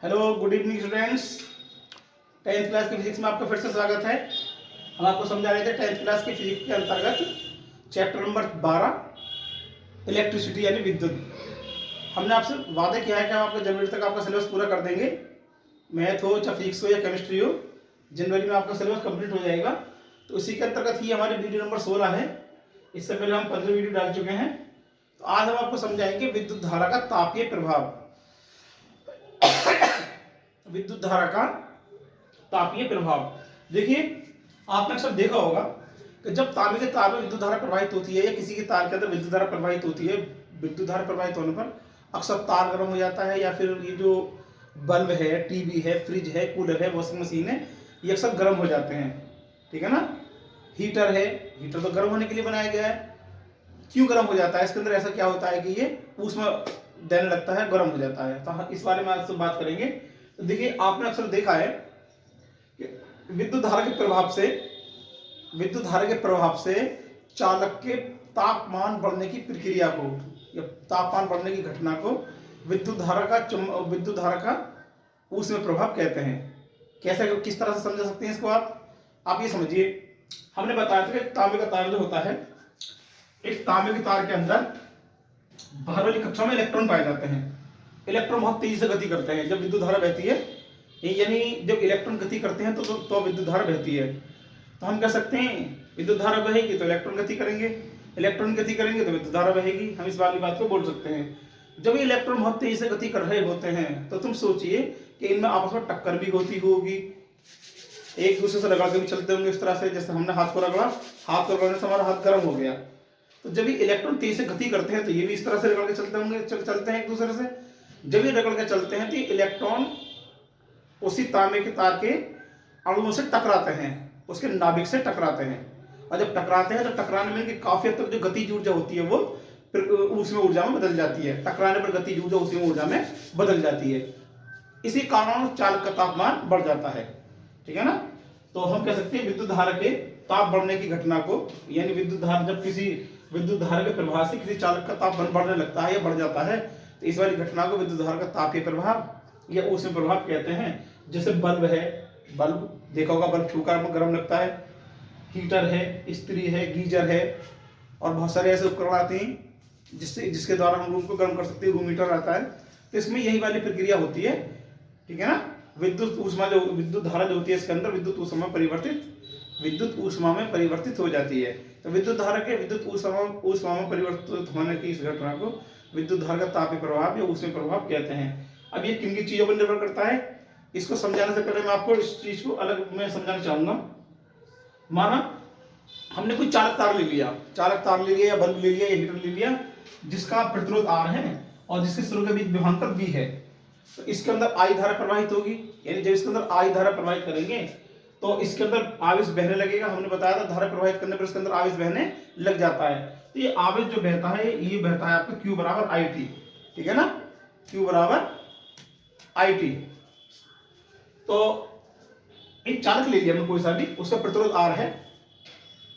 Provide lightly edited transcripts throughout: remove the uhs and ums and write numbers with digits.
Hello, good evening students. 10th class की physics में आपका फिर से स्वागत है। हम आपको समझा रहे थे 10th क्लास की फिजिक्स के अंतर्गत चैप्टर नंबर 12 इलेक्ट्रिसिटी यानी विद्युत। हमने आपसे वादा किया है कि हम आपको जनवरी तक आपका सिलेबस पूरा कर देंगे। मैथ हो चाहे फिजिक्स हो या केमिस्ट्री हो, जनवरी में आपका सिलेबस कंप्लीट हो जाएगा। तो उसी के अंतर्गत ही हमारी वीडियो नंबर 16 है। इससे पहले हम 15 वीडियो डाल चुके हैं। तो आज हम आपको समझाएंगे विद्युत धारा का तापीय प्रभाव। विद्युत धारा का तापीय प्रभाव। देखिए, आपने अक्सर देखा होगा कि जब तांबे के तार में विद्युत धारा प्रवाहित होती है या किसी के तार के अंदर विद्युत धारा प्रवाहित होती है, विद्युत धारा प्रवाहित होने पर अक्सर तार गर्म हो जाता है, या फिर ये जो बल्ब है, टीवी है, फ्रिज है, कूलर है, वॉशिंग मशीन है, ये अक्सर गर्म हो जाते हैं। ठीक है ना। हीटर है, हीटर तो गर्म होने के लिए बनाया गया है। क्यों गर्म हो जाता है? इसके अंदर ऐसा क्या होता है कि ये ऊष्मा देने लगता है, गर्म हो जाता है। तो इस बारे में आज बात करेंगे। तो देखिए, आपने अक्सर देखा है कि विद्युत धारा के प्रभाव से चालक के तापमान बढ़ने की प्रक्रिया को या तापमान बढ़ने की घटना को विद्युत धारा का ऊष्मा प्रभाव कहते हैं। कैसे, किस तरह से समझ सकते हैं इसको? आप ये समझिए, हमने बताया था कि तांबे का तार जो होता है, एक तांबे के तार के अंदर बाहर वाली कक्षा में इलेक्ट्रॉन पाए जाते हैं। इलेक्ट्रॉन बहुत तेजी से गति करते हैं जब विद्युत धारा बहती है, यानी जब इलेक्ट्रॉन गति करते हैं तो विद्युत धारा बहती है। तो हम कह सकते हैं विद्युत धारा बहेगी तो इलेक्ट्रॉन गति करेंगे, इलेक्ट्रॉन गति करेंगे तो विद्युत धारा बहेगी। हम इस वाली बात को बोल सकते हैं। जब ये इलेक्ट्रॉन बहुत तेजी से गति कर रहे होते हैं तो तुम सोचिए कि इनमें आपस में टक्कर भी होती होगी, एक दूसरे से रगड़ के भी चलते होंगे। इस तरह से जैसे हमने हाथ को रगड़ा, हाथ को रगड़ने से हमारा हाथ गर्म हो गया। तो जब ये इलेक्ट्रॉन तेजी से गति करते हैं तो ये भी इस तरह से रगड़ के चलते होंगे, चलते हैं एक दूसरे से। जब ये रगड़ के चलते हैं तो ये इलेक्ट्रॉन उसी तांबे के तार के अणुओं से टकराते हैं, उसके नाभिक से टकराते हैं। और जब टकराते हैं तो टकराने में काफी हद तक जो गतिज ऊर्जा होती है वो फिर ऊष्मीय ऊर्जा में बदल जाती है। टकराने पर गतिज ऊर्जा ऊष्मीय ऊर्जा में बदल जाती है। इसी कारण चालक का तापमान बढ़ जाता है। ठीक है ना। तो हम कह सकते हैं विद्युत धारा के ताप बढ़ने की घटना को, यानी जब किसी विद्युत धारा के प्रभाव से किसी चालक का ताप बढ़ने लगता है या बढ़ जाता है, तो इस वाली घटना को विद्युत धारा का तापीय प्रभाव या ऊष्मीय प्रभाव कहते हैं। जैसे बल्ब है, बल्ब देखा होगा, बल्ब छूकर गर्म लगता है। हीटर है, इस्त्री है, गीजर है, और बहुत सारे ऐसे उपकरण आते हैं जिसके द्वारा हम रूम को गर्म कर सकते हैं। रूम हीटर आता है। तो इसमें यही वाली प्रक्रिया होती है। ठीक है ना। विद्युत धारा जो होती है इसके अंदर विद्युत ऊष्मा में परिवर्तित हो जाती है। तो विद्युत धारा के विद्युत ऊष्मा में परिवर्तित होने की इस घटना को विद्युत धारा का तापीय प्रभाव या ऊष्मीय प्रभाव कहते हैं। अब ये किन की चीजों पर निर्भर करता है, इसको समझाने से पहले मैं आपको इस चीज को अलग में समझाना चाहूंगा। माना हमने कोई चालक तार ले लिया या बल्ब ले लिया या हीटर ले लिया, जिसका प्रतिरोध R है और जिसके स्रोत के बीच विभवांतर V है। तो इसके अंदर I धारा प्रवाहित होगी, यानी जब इसके अंदर I धारा प्रवाहित करेंगे तो इसके अंदर आवेश बहने लगेगा। हमने बताया था धारा प्रवाहित करने पर इसके अंदर आवेश बहने लग जाता है। तो ये आवेश जो बहता है ये बहता है आपका Q बराबर IT। ठीक है ना, Q बराबर IT। तो एक चालक ले लिया हमने कोई सा भी, उसका प्रतिरोध R है।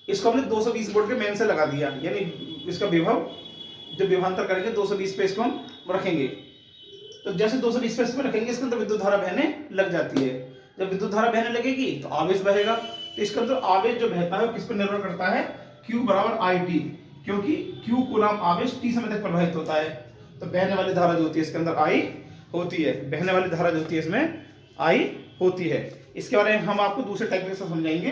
इसको हमने 220 वोल्ट के मेन से लगा दिया, यानी इसका विभव जब विभवांतर करेंगे 220 पे इसको हम रखेंगे। तो जैसे 220 पे इसमें रखेंगे इसके अंदर विद्युत धारा बहने लग जाती है। जब विद्युत धारा बहने लगेगी तो आवेश बहेगा। तो इसके अंदर आवेश जो बहता है वो किस पर निर्भर करता है? Q बराबर IT, क्योंकि Q कूलाम आवेश T समय तक प्रवाहित होता है। तो बहने वाली धारा जो होती है इसके अंदर I होती है, बहने वाली धारा जो होती है इसमें I होती है। इसके बारे में हम आपको दूसरे टेक्निक से समझाएंगे।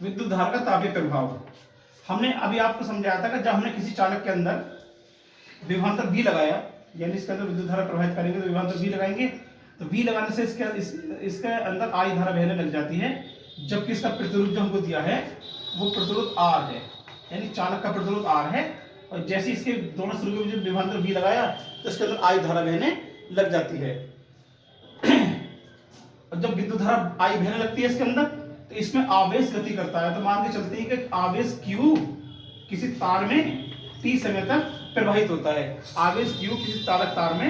विद्युत धारा का तापीय प्रभाव हमने अभी आपको समझाया था कि जब हमने किसी चालक के अंदर विभवांतर V लगाया, यानी इसके अंदर विद्युत धारा प्रवाहित करेंगे तो विभवांतर V लगाएंगे, तो V लगाने से इसके अंदर I धारा बहने लग जाती है। जबकि इसका प्रतिरोध जो हमको दिया है वो प्रतिरोध R है, यानी चालक का प्रतिरोध R है। और जैसे इसके दोनों स्रोतों में विभवांतर V लगाया तो इसके अंदर I धारा बहने लग जाती है। और जब विद्युत धारा I बहने लगती है इसके अंदर तो इसमें आवेश गति करता है। तो मान के चलते हैं कि आवेश Q किसी तार में T समय तक प्रवाहित होता है। आवेश Q किसी चालक तार में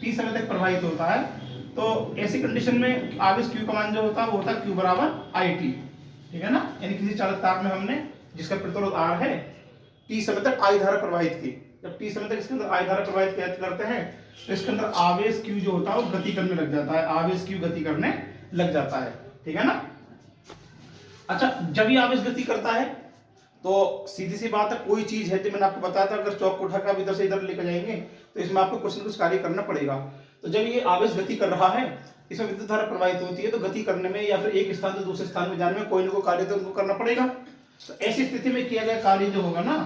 T समय तक प्रवाहित होता है। तो ऐसी कंडीशन में आवेश Q का मान जो होता है वो होता है Q बराबर IT। ठीक है ना। यानी किसी चालक तार में हमने जिसका प्रतिरोध R है T समय तक I धारा प्रवाहित की, जब t समय तक इसके अंदर I धारा प्रवाहित करते हैं तो इसके अंदर आवेश q जो होता है वो गति करने लग जाता है, आवेश q गति करने लग जाता है, ठीक है ना। अच्छा, जब ये आवेश गति करता है तो सीधी सी बात है, कोई चीज है, जो मैंने आपको बताया था, अगर चौक को उठाकर इधर से इधर लेकर जाएंगे तो इसमें आपको कुछ न कुछ कार्य करना पड़ेगा। तो जब ये आवेश गति कर रहा है, इसमें विद्युत धारा प्रवाहित होती है, तो गति करने में या फिर एक स्थान से दूसरे स्थान में जाने में कोई ना कोई कार्य तो उनको करना पड़ेगा। तो ऐसी स्थिति में किया गया कार्य जो होगा ना,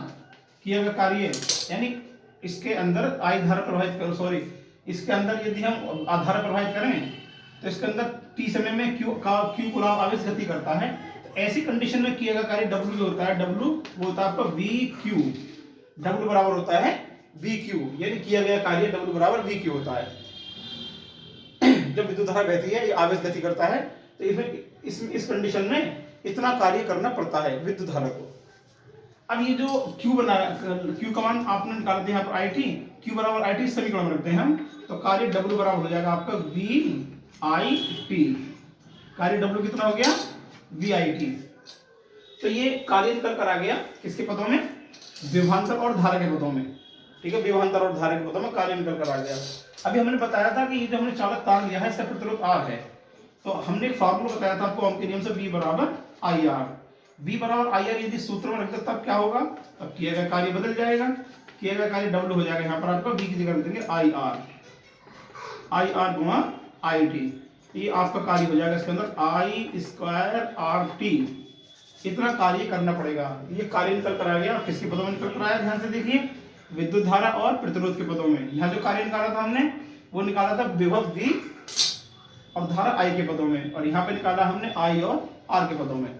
किया गया कार्य यानी इसके अंदर आई धारा प्रवाहित करो, सॉरी, इसके अंदर यदि हम धारा प्रवाहित करें तो इसके अंदर t समय में q गुना आवेश गति करता है। तो ऐसी कंडीशन में किया गया कार्य w जो होता है, w वो होता है आपका vq, w बराबर होता है vq, यानी किया गया कार्य w बराबर vq होता है। जब विद्युत धारा बहती है, ये आवेश गति करता है, तो इसमें इस कंडीशन में इतना कार्य करना पड़ता है विद्युत धारा को। अब ये जो q बना, q का मान आपने निकाल दिया यहाँ पर it, q बराबर it समीकरण में रखते हैं हम, तो कार्य w बराबर हो जाएगा आपका vit, कार्य w कितना हो गया vit। तो ये कार्य निकल कर आ गया किसके पदों में, विभवांतर और धारा के पदों में, ठीक है, विभवांतर और धारा के पदों में कार्य निकल कर आ गया। अभी हमने बताया था कि ये जो हमने चालक तार लिया है इसका प्रतिरोध R है, तो हमने एक फार्मूला बताया था आपको ओम के नियम से, V बराबर IR, V बराबर IR यदि सूत्र में रखते तब क्या होगा, तब किया गया कार्य बदल जाएगा, किया गया कार्य W हो जाएगा, यहाँ पर आपका V की जगह रख देंगे IR गुणा IT, ये आपका कार्य हो जाएगा इसके अंदर I²RT, इतना कार्य करना पड़ेगा। ये कार्य निकल कर आ गया, किसके पदों में निकल कर आया, ध्यान से देखिए, विद्युत धारा और प्रतिरोध के पदों में। यहाँ जो कार्य निकाला था हमने वो निकाला था विभव V और धारा I के पदों में, और यहाँ पे निकाला हमने I और R के पदों में,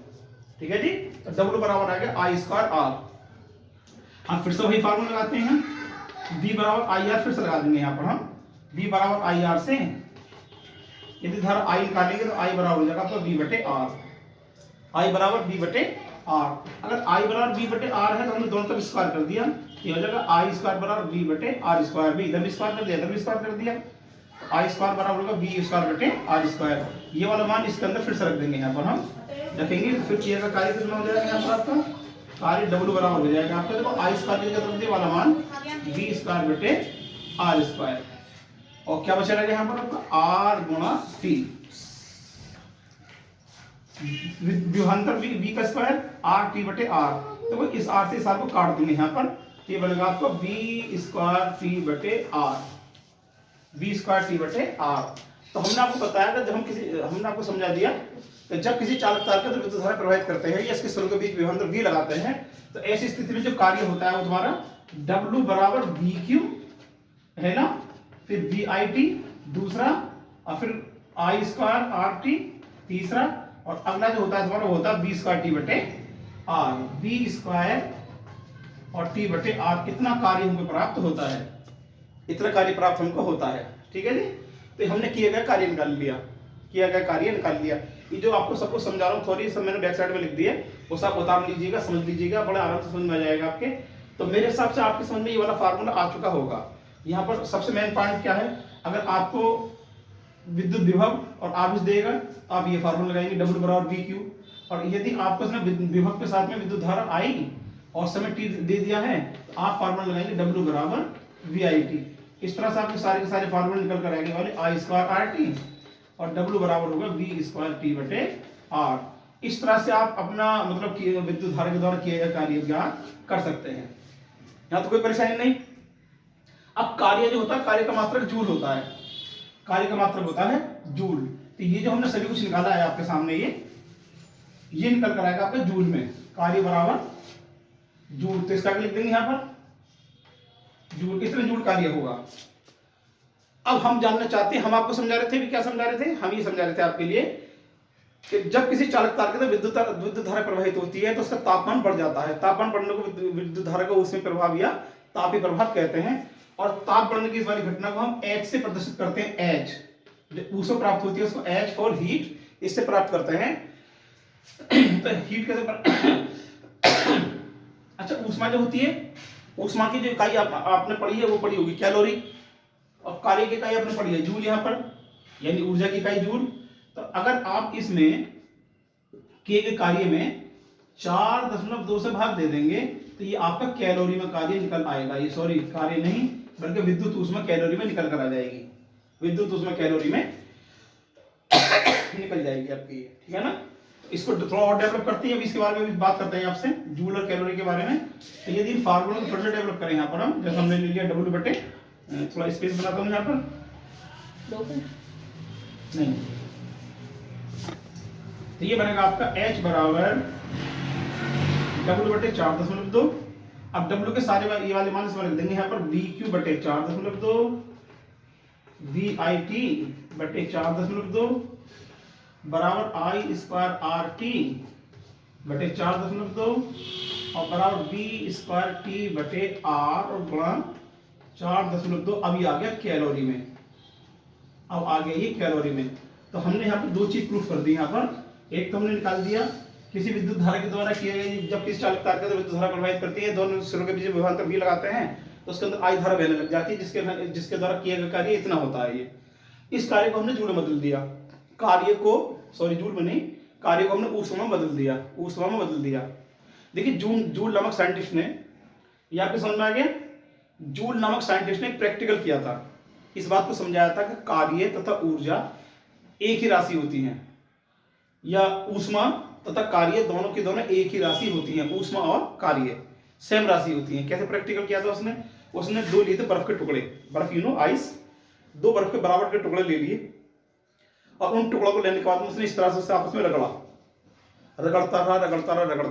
ठीक है जी। तो W बराबर आ गया I²R। हम फिर से वही फार्मूला लगाते हैं, V बराबर IR फिर से लगा देंगे यहाँ पर हम, V बराबर IR से यदि धारा I निकालेंगे तो I बराबर हो जाएगा आपका V/R, I बराबर V/R। अगर I बराबर V/R है तो हमने दोनों तरफ स्क्वायर कर दिया, ये हो जाएगा I² बराबर V/R², भी इधर भी स्क्वायर कर दिया, इधर भी स्क्वायर कर दिया, I² बराबर होगा V²/R²। ये वाला मान इसके अंदर फिर से रख देंगे, यहाँ पर हम रखेंगे, तो फिर किया गया कार्य कितना हो जाएगा, यहाँ पर आपका कार्य W बराबर हो जाएगा आपका, देखो I² की जगह रख दिया वाला मान V²/R², और क्या बचा रहेगा यहाँ पर आपका R गुणा T, विभवांतर V का स्क्वायर RT/R, तो इस R से इस R को काट देंगे यहाँ पर, ये बनेगा आपको V²T/R, V²T/R। तो हमने आपको बताया था, जब हमने आपको समझा दिया कि जब किसी चालक तार का विद्युत धारा प्रवाहित करते हैं या इसके स्रोत के बीच विभवांतर V लगाते हैं, तो ऐसी स्थिति में जो कार्य होता है वो तुम्हारा W बराबर VQ है ना, फिर VIT दूसरा, और फिर I²RT तीसरा, और अगला जो होता है तुम्हारा वो होता है V²T/R, V² और T/R। इतना कार्य हमको प्राप्त होता है, इतना कार्य प्राप्त हमको होता है, ठीक है जी। तो हमने किया गया कार्य निकाल लिया, किया गया कार्य निकाल लिया। ये जो आपको सब कुछ समझा रहा हूँ, थोड़ी सब मैंने बैक साइड में लिख दी है, वो सब उतार लीजिएगा, समझ लीजिएगा, बड़े आराम से समझ में आ जाएगा आपके। तो मेरे हिसाब से आपके समझ में ये वाला फार्मूला आ चुका होगा। यहाँ पर सबसे मेन पॉइंट क्या है, अगर आपको विद्युत विभव और आवेश देगा तो आप ये फार्मूला लगाएंगे W बराबर VQ, और यदि आपको इसमें विभव के साथ में विद्युत धारा I और समय t दे दिया है तो आप फार्मूला लगाएंगे W बराबर VIT। इस तरह से आपके सारे के सारे फार्मूले निकल कर आएंगे वाले I²RT और W बराबर होगा V²T/R। इस तरह से आप अपना मतलब विद्युत धारा के द्वारा किए गए कार्य ज्ञान कर सकते हैं, यहाँ तो कोई परेशानी नहीं। अब कार्य जो होता है, कार्य का मात्रक जूल होता है, कार्य का मात्रक होता है जूल। तो ये जो हमने सभी कुछ निकाला है आपके सामने, ये निकल कर आएगा आपके जूल में, कार्य बराबर जूल, तो इसका लिख देंगे यहाँ पर जूल, इतना जूल कार्य होगा। अब हम जानना चाहते हैं, हम आपको समझा रहे थे भी, क्या समझा रहे थे, हम ये समझा रहे थे आपके लिए कि जब किसी चालक तार के अंदर विद्युत धारा प्रवाहित होती है तो उसका तापमान बढ़ जाता है, तापमान बढ़ने को विद्युत धारा को उसमें प्रभाव या तापीय प्रभाव कहते हैं। और ताप बढ़ने की इस वाली घटना को हम H से प्रदर्शित करते हैं, H जो ऊष्मा प्राप्त होती है उसको H फॉर हीट, इससे प्राप्त करते हैं। तो हीट कैसे अच्छा, ऊष्मा जो होती है, ऊष्मा की जो इकाई आपने पढ़ी है वो पढ़ी होगी कैलोरी, और कार्य की इकाई आपने पढ़ी है जूल, यहाँ पर यानी ऊर्जा की इकाई जूल। तो अगर आप इसमें किए गए कार्य में 4.2 से भाग दे देंगे तो तो ये आपका कैलोरी में कार्य निकल आएगा। ये सॉरी कार्य नहीं बल्कि विद्युत ऊष्मा कैलोरी में निकल कर आ जाएगी, विद्युत ऊष्मा कैलोरी में निकल जाएगी आपकी, ठीक है ना। इसको थोड़ा और डेवलप करते हैं, अभी इसके बारे में भी बात करते हैं आपसे, जूल और कैलोरी के बारे में। तो यदि इन फार्मूला को थोड़ा सा डेवलप करें यहाँ पर हम, जैसे हमने ले लिया W बटे, थोड़ा स्पेस बनाता हूँ यहाँ पर, नहीं, तो ये बनेगा आपका H बराबर W बटे 4.2। अब W के सारे ये वाले मान इसमें रख देंगे यहाँ पर, VQ बटे 4.2, VIT बटे 4.2 बराबर I स्क्वायर RT बटे 4.2 और बराबर V स्क्वायर T बटे R और गुणा 4.2। अब ये आ गया कैलोरी में, अब आ गया ये कैलोरी में। तो हमने यहाँ पर दो चीज प्रूफ कर दी यहाँ पर, एक तो हमने निकाल दिया किसी विद्युत धारा के द्वारा किए गए, जब किसी चालक तार के द्वारा विद्युत धारा प्रवाहित करती है, दोनों सिरों के बीच विभवांतर V लगाते हैं तो उसके अंदर I धारा बहने लग जाती है, जिसके द्वारा किया गया कार्य इतना होता है। ये इस कार्य को हमने जूल में बदल दिया, कार्य को सॉरी जूल में नहीं, कार्य को हमने ऊष्मा में बदल दिया, ऊष्मा में बदल दिया। देखिए जूल नामक साइंटिस्ट ने, ये आपको समझ में आ गया, जूल नामक साइंटिस्ट ने प्रैक्टिकल किया था, इस बात को समझाया था कि कार्य तथा ऊर्जा एक ही राशि होती हैं, या ऊष्मा तथा कार्य दोनों की दोनों एक ही राशि होती हैं, ऊष्मा और कार्य सेम राशि होती हैं। कैसे प्रैक्टिकल किया था उसने? उसने दो लिए थे बर्फ के टुकड़े, बर्फ आइस, दो बर्फ के बराबर के टुकड़े ले लिए और उन टुकड़ों को लेने के बाद उसने इस तरह से आपस में रगड़ा, रगड़ता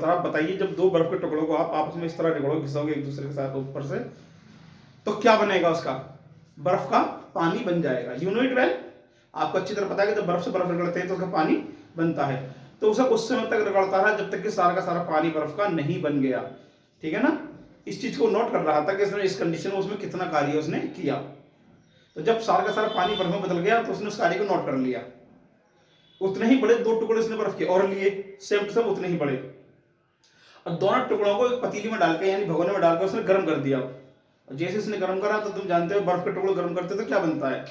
रहा। बताइए जब दो बर्फ के टुकड़ों को आप आपस में इस तरह रगड़ो, घिसोगे एक दूसरे के साथ ऊपर से, तो क्या बनेगा? उसका बर्फ का पानी बन जाएगा। यू नो इट वेल, आपको अच्छी तरह पता है कि जब बर्फ से बर्फ रगड़ते हैं तो उसका पानी बनता है। तो उसे उस समय तक रगड़ता रहा जब तक कि सारा का सारा पानी बर्फ का नहीं बन गया, ठीक है ना। इस चीज को नोट कर रहा था कि इसने इस कंडीशन में उसमें कितना कार्य उसने किया। तो जब सारा का सारा पानी बर्फ में बदल गया तो उसने उस कार्य को नोट कर लिया। उतने ही बड़े दो टुकड़े उसने बर्फ के और लिए, सेम टू सेम उतने ही बड़े, और दोनों टुकड़ों को एक पतीली में डालकर यानी भगोने में डालकर उसने गर्म कर दिया। जैसे उसने गर्म करा तो तुम जानते हो बर्फ के टुकड़े गर्म करते तो क्या बनता है?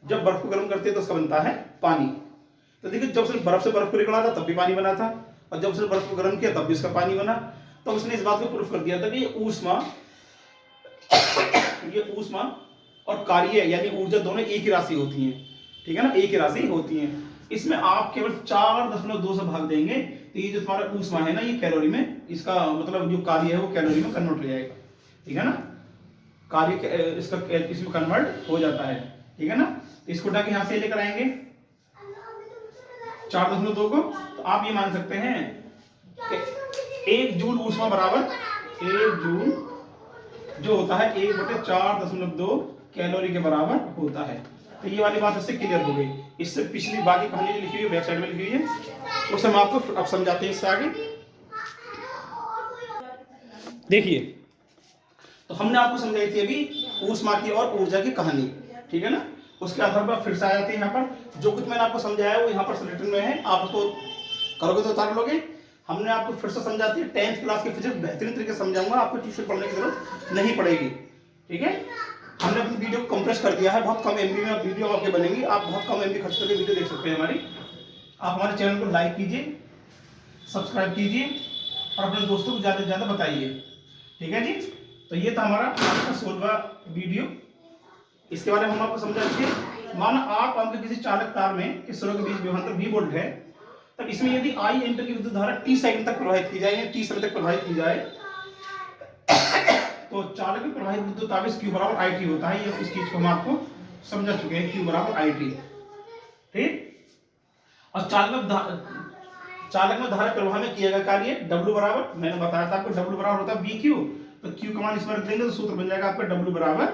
जब बर्फ को गर्म करते हैं तो उसका बनता है पानी। तो देखिए जब उसने बर्फ से बर्फ को निकला था तब भी पानी बना था, और जब उसने बर्फ को गर्म किया तब भी उसका पानी बना। तो उसने इस बात को प्रूफ कर दिया था कि ये ऊष्मा और कार्य यानी ऊर्जा दोनों एक ही राशि होती हैं, ठीक है ना, एक ही राशि होती हैं। इसमें आप केवल 4.2 से भाग देंगे तो ये जो तुम्हारा ऊष्मा है ना ये कैलोरी में, इसका मतलब जो कार्य है वो कैलोरी में कन्वर्ट हो जाएगा, ठीक है ना। कार्य इसका इसमें कन्वर्ट हो जाता है, ठीक है ना। इसको उठा के यहां से लेकर आएंगे 4.2 को, तो आप ये मान सकते हैं कि 1 जूल ऊष्मा बराबर 1 जूल जो होता है 1/4.2 कैलोरी के बराबर होता है। तो ये वाली बात इससे क्लियर हो गई। इससे पिछली बाकी कहानी जो लिखी हुई है बैक साइड में लिखी हुई है उसे हम आपको अब समझाते हैं इससे आगे। देखिए तो हमने आपको समझाई थी अभी ऊष्मा की और ऊर्जा की कहानी, ठीक है ना। उसके आधार पर फिर से आ जाते हैं यहाँ पर। जो कुछ मैंने आपको समझाया वो यहाँ पर रिटन में है, आप उसको करोगे तो उतार लोगे। हमने आपको फिर से समझाती है 10th क्लास की फिजिक्स बेहतरीन तरीके से समझाऊंगा, आपको ट्यूशन पढ़ने की जरूरत नहीं पड़ेगी, ठीक है। हमने अपनी वीडियो को कंप्रेस कर दिया है, बहुत कम एमबी में वीडियो आपके बनेगी, आप बहुत कम एमबी खर्च करके वीडियो देख सकते हैं हमारी। आप हमारे चैनल को लाइक कीजिए, सब्सक्राइब कीजिए और अपने दोस्तों को ज़्यादा से ज़्यादा बताइए, ठीक है जी। तो ये था हमारा आज का 16वां वीडियो। इसके बारे में हम आपको समझा दीजिए। माना आप हमके किसी चालक तार में किस सिरों के बीच विभवांतर V वोल्ट है, तब इसमें यदि I एम्पीयर की विद्युत धारा t सेकंड तक प्रवाहित की जाए या t समय तक प्रवाहित की जाए तो चालक में प्रवाहित विद्युत आवेश Q बराबर IT होता है। ये इस चीज को हम आपको समझा चुके हैं, Q बराबर IT, ठीक। और चालक में धारा प्रवाह में किया गया कार्य W बराबर, मैंने बताया था आपको W बराबर होता है VQ, तो Q का मान इसमें रख देंगे तो सूत्र बन जाएगा आपका W बराबर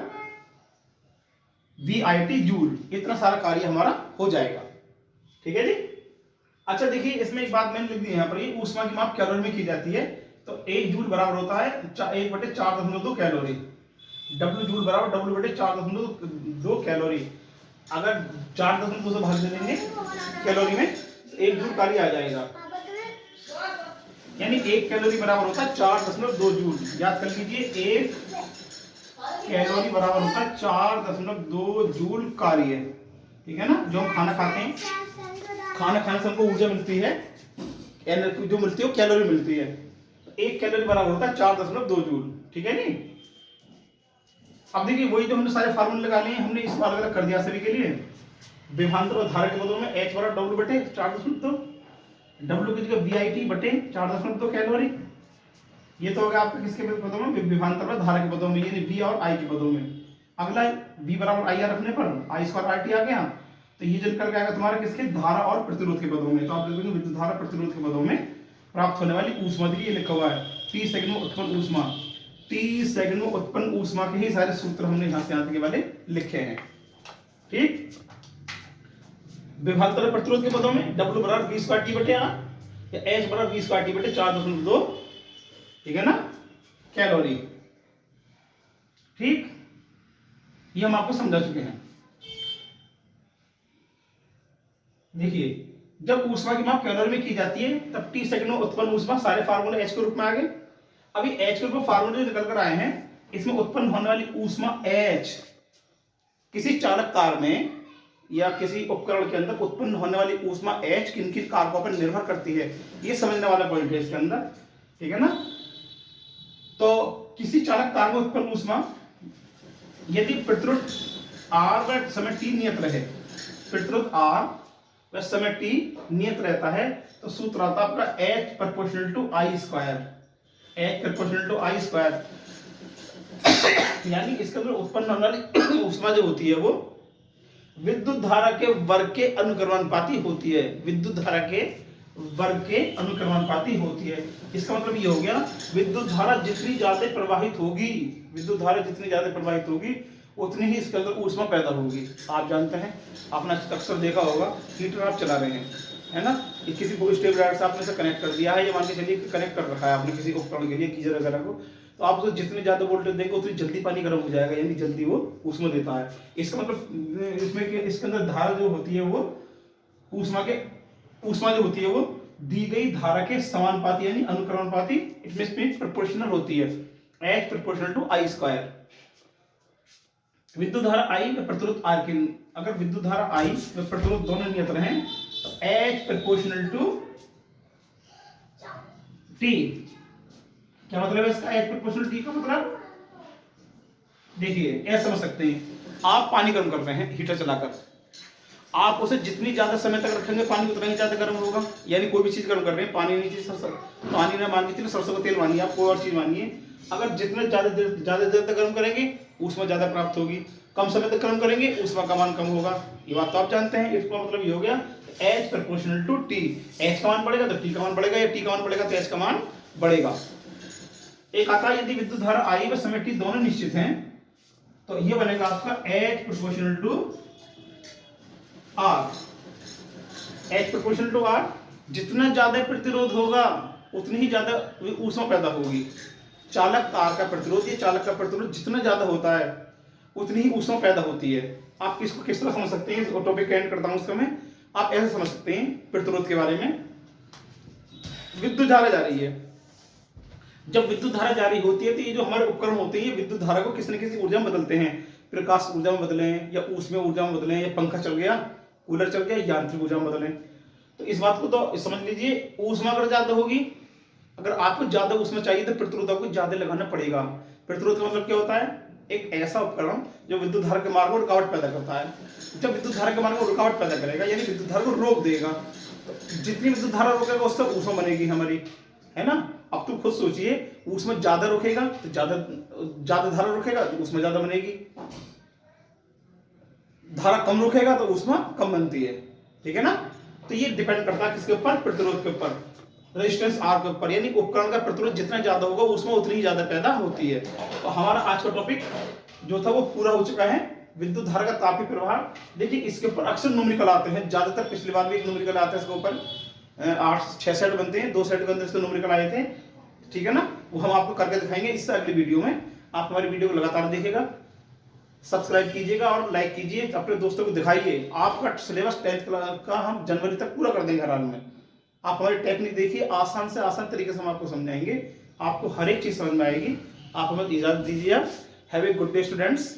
VIT जूल। इतना सारा कार्य हमारा हो जाएगा, ठीक है जी। अच्छा देखिए इसमें एक बात मैंने लिख दी है यहाँ पर, ये ऊष्मा की माप कैलोरी में की जाती है। तो 1 जूल बराबर होता है 1/4.2 कैलोरी। W जूल बराबर W/4.2 कैलोरी। अगर 4.2 से भाग दे देंगे कैलोरी में तो 1 जूल कार्य आ जाएगा, यानी 1 कैलोरी बराबर होता है 4.2 जूल। याद कर लीजिए 1 कैलोरी बराबर होता है 4.2 जूल कार्य, ठीक है ना। जो हम खाना खाते हैं, खाना खाने से हमको ऊर्जा मिलती है, एनर्जी जो मिलती है वो कैलोरी मिलती है। 1 कैलोरी बराबर होता है 4.2 जूल। ठीक है नी। अब देखिए वही जो हमने सारे फार्मूले लगा लिए, हमने इसको अलग अलग कर दिया सभी के लिए। विभवांतर और धारा के बदल में H बराबर W बटे 4.2, W की जगह VIT बटे 4.2 कैलोरी। ये तो हो गया आपका किसके पदों में, विभवांतर और धारा के पदों में, यानी V और I के पदों में। अगला V बराबर IR रखने पर I स्क्वायर RT आ गया, तो ये जो निकल गया तुम्हारा किसके, धारा और प्रतिरोध के पदों में। तो आप लिखेंगे विद्युत धारा प्रतिरोध के पदों में प्राप्त होने वाली ऊष्मा। देखिए लिखा हुआ है T सेकंड में उत्पन्न ऊष्मा, T सेकंड में उत्पन्न ऊष्मा के ही सारे सूत्र हमने यहाँ से यहाँ तक के वाले लिखे हैं। ठीक। विभवांतर प्रतिरोध के पदों में W बराबर V स्क्वायर T बटे R या H बराबर V स्क्वायर T बटे 4.2, ठीक है ना, कैलोरी। ठीक, ये हम आपको समझा चुके हैं। देखिए जब ऊष्मा की माप कैलोरी में की जाती है तब T सेकंड में उत्पन्न ऊष्मा, सारे फार्मूले H के रूप में आ गए। अभी H के रूप में फार्मूले निकल कर आए हैं, इसमें उत्पन्न होने वाली ऊष्मा H किसी चालक तार में या किसी उपकरण के अंदर उत्पन्न होने वाली ऊष्मा H किन किन कारकों पर निर्भर करती है, ये समझने वाला पॉइंट है इसके अंदर। ठीक है ना। तो किसी चालक तार में उत्पन्न ऊष्मा यदि प्रतिरोध R व समय t नियत रहे, प्रतिरोध R व समय t नियत रहता है, तो सूत्र आता है आपका H proportional to I square, H proportional to I square. यानी इसके अंदर उत्पन्न होने वाली ऊष्मा जो होती है वो विद्युत धारा के वर्ग के अनुक्रमानुपाती होती है, विद्युत धारा के वर्ग के अनुक्रमानुपाती होती है। इसका मतलब ये हो गया विद्युत धारा जितनी ज्यादा प्रवाहित होगी, विद्युत धारा जितनी ज्यादा प्रवाहित होगी उतनी ही इसके अंदर ऊष्मा पैदा होगी। आप जानते हैं, आपने अक्सर देखा होगा, हीटर आप चला रहे हैं, है ना, कि किसी को स्टेबलाइजर से आपने से कनेक्ट कर दिया है, ये मान के चलिए कनेक्ट कर रखा है आपने किसी उपकरण के लिए, गीजर वगैरह को, तो आप उसको जितनी ज्यादा वोल्टेज देंगे उतनी जल्दी पानी गर्म हो जाएगा, यानी जल्दी वो ऊष्मा देता है। इसका मतलब इसमें इसके अंदर धारा जो होती है वो ऊष्मा जो होती है वो दी गई धारा के समानुपाती यानी अनुक्रमानुपाती, इसमें प्रोपोर्शनल होती है, H proportional to I square. विद्युत धारा I व प्रतिरोध R के, अगर विद्युत धारा I व प्रतिरोध दोनों नियत रहें तो H प्रोपोर्शनल टू T। क्या मतलब है इसका, H प्रोपोर्शनल T का मतलब, देखिए ऐसा समझ सकते हैं, आप पानी गर्म कर रहे हैं हीटर चलाकर, आप उसे जितनी ज्यादा समय तक रखेंगे पानी उतना ही ज्यादा गर्म होगा। यानी कोई भी चीज गर्म कर रहे हैं, पानी नहीं, पानी ना मान के सरसों का तेल मानिए, आप कोई और चीज मानिए, अगर जितने ज्यादा देर तक गर्म करेंगे ऊष्मा ज्यादा प्राप्त होगी, कम समय तक गर्म करेंगे ऊष्मा का मान कम होगा। ये बात तो आप जानते हैं। इसका मतलब ये हो गया H proportional to T, H का मान बढ़ेगा तो T का मान बढ़ेगा, या T का मान बढ़ेगा तो H का मान बढ़ेगा। एक आता है यदि विद्युत धारा I व समय T दोनों निश्चित हैं तो ये बनेगा आपका H proportional to R, H proportional to R, जितना ज्यादा प्रतिरोध होगा उतनी ही ज्यादा ऊष्मा पैदा होगी। चालक तार का प्रतिरोध, ये चालक का प्रतिरोध जितना ज्यादा होता है उतनी ही ऊष्मा पैदा होती है। आप इसको किस तरह समझ सकते हैं, इस टॉपिक एंड करता हूं उसका मैं, आप ऐसे समझ सकते हैं प्रतिरोध के बारे में। विद्युत धारा जा रही है, जब विद्युत धारा जारी होती है तो ये जो हमारे उपकरण होते हैं ये विद्युत धारा को किसी न किसी ऊर्जा में बदलते हैं, प्रकाश ऊर्जा में बदलें या ऊष्मीय ऊर्जा में बदलें, या पंखा चल गया, कूलर चल गया, यांत्रिक ऊर्जा में बदलें। तो इस बात को तो समझ लीजिए, ऊष्मा अगर ज्यादा होगी, अगर आपको ज्यादा ऊष्मा चाहिए तो प्रतिरोध आपको ज्यादा लगाना पड़ेगा। प्रतिरोध का मतलब क्या होता है, एक ऐसा उपकरण जो विद्युत धारा के मार्ग में रुकावट पैदा करता है। जब विद्युत धारा के मार्ग में रुकावट पैदा करेगा यानी विद्युत धारा को रोक देगा, तो जितनी विद्युत धारा रोकेगा उससे ऊष्मा बनेगी हमारी, है ना। अब तुम खुद सोचिए, ऊष्मा ज्यादा रोकेगा तो ज्यादा धारा रोकेगा तो ऊष्मा ज्यादा बनेगी, धारा कम रोकेगा तो ऊष्मा कम बनती है, ठीक है ना। तो ये डिपेंड करता है किसके ऊपर, प्रतिरोध के ऊपर, रेजिस्टेंस R के ऊपर, यानी उपकरण का प्रतिरोध जितना ज्यादा होगा ऊष्मा उतनी ही ज्यादा पैदा होती है। तो हमारा आज का टॉपिक जो था वो पूरा हो चुका है, विद्युत धारा का तापीय प्रवाह। देखिए इसके ऊपर अक्सर न्यूमेरिकल आते हैं, ज्यादातर पिछली बार भी एक न्यूमेरिकल आता है इसके ऊपर, 8-6 सेट बनते हैं, 2 सेट के अंदर इसके न्यूमेरिकल आए थे, ठीक है ना। वो हम आपको करके दिखाएंगे इससे अगली वीडियो में। आप हमारी वीडियो को लगातार देखिएगा, सब्सक्राइब कीजिएगा और लाइक कीजिए, अपने दोस्तों को दिखाइए। आपका सिलेबस 10th का हम जनवरी तक पूरा कर देंगे हर हाल में। आप हमारी टेक्निक देखिए, आसान से आसान तरीके से हम आपको समझाएंगे, आपको हर एक चीज समझ में आएगी। आप हमें इजाजत दीजिए। Have a good day students.